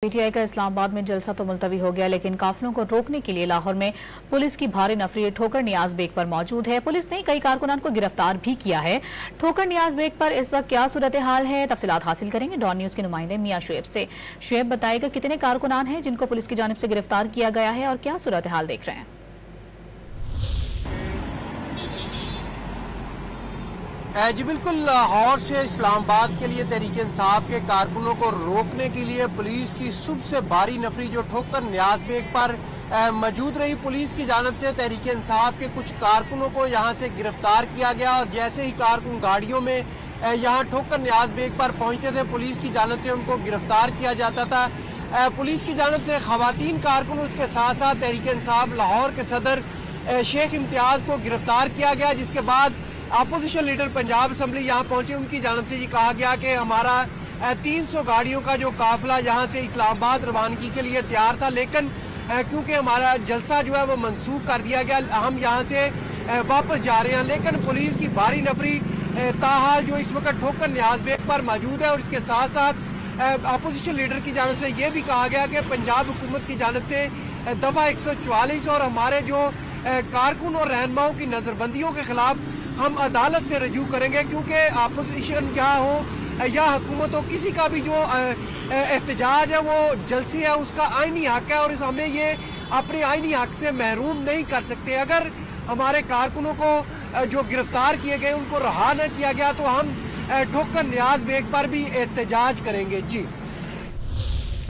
PTI का इस्लामाबाद में जलसा तो मुलतवी हो गया, लेकिन काफिलों को रोकने के लिए लाहौर में पुलिस की भारी नफरी ठोकर नियाज बेग पर मौजूद है। पुलिस ने कई कारकुनान को गिरफ्तार भी किया है। ठोकर नियाज बेग पर इस वक्त क्या सूरत हाल है, तफसीलात हासिल करेंगे डॉन न्यूज के नुमाइंदे मियां शुएब से। शुएब बताएगा कितने कारकुनान हैं जिनको पुलिस की जानिब से गिरफ्तार किया गया है और क्या सूरत हाल देख रहे हैं। जी बिल्कुल, लाहौर से इस्लामाबाद के लिए तहरीक इंसाफ के कारकुनों को रोकने के लिए पुलिस की सबसे भारी नफरी जो ठोकर नियाज बेग पर मौजूद रही। पुलिस की जानिब से तहरीक इंसाफ के कुछ कारकुनों को यहाँ से गिरफ्तार किया गया और जैसे ही कारकुन गाड़ियों में यहाँ ठोकर नियाज बेग पर पहुँचते थे, पुलिस की जानिब से उनको गिरफ्तार किया जाता था। पुलिस की जानिब से खवातीन कारकुन, उसके साथ साथ तहरीक इंसाफ लाहौर के सदर शेख इम्तियाज़ को गिरफ्तार किया गया, जिसके बाद अपोजिशन लीडर पंजाब असम्बली यहाँ पहुंचे। उनकी जानिब से ये कहा गया कि हमारा 300 गाड़ियों का जो काफिला यहाँ से इस्लामाबाद रवानगी के लिए तैयार था, लेकिन क्योंकि हमारा जलसा जो है वो मनसूख कर दिया गया, हम यहाँ से वापस जा रहे हैं। लेकिन पुलिस की भारी नफरी ताहाल जो इस वक्त ठोकर नियाज बेग पर मौजूद है और इसके साथ साथ अपोजिशन लीडर की जानिब से ये भी कहा गया कि पंजाब हुकूमत की जानिब से दफ़ा 144 और हमारे जो कारकुन और रहनुमाओं की नज़रबंदियों के खिलाफ हम अदालत से रजू करेंगे, क्योंकि अपोजिशन जहाँ हो या हुकूमत हो, किसी का भी जो एहतजाज है वो जलसे है उसका आईनी हक है और हमें ये अपने आईनी हक से महरूम नहीं कर सकते। अगर हमारे कारकुनों को जो गिरफ्तार किए गए उनको रहा न किया गया तो हम ठोकर नियाज बेग पर भी एहतजाज करेंगे। जी।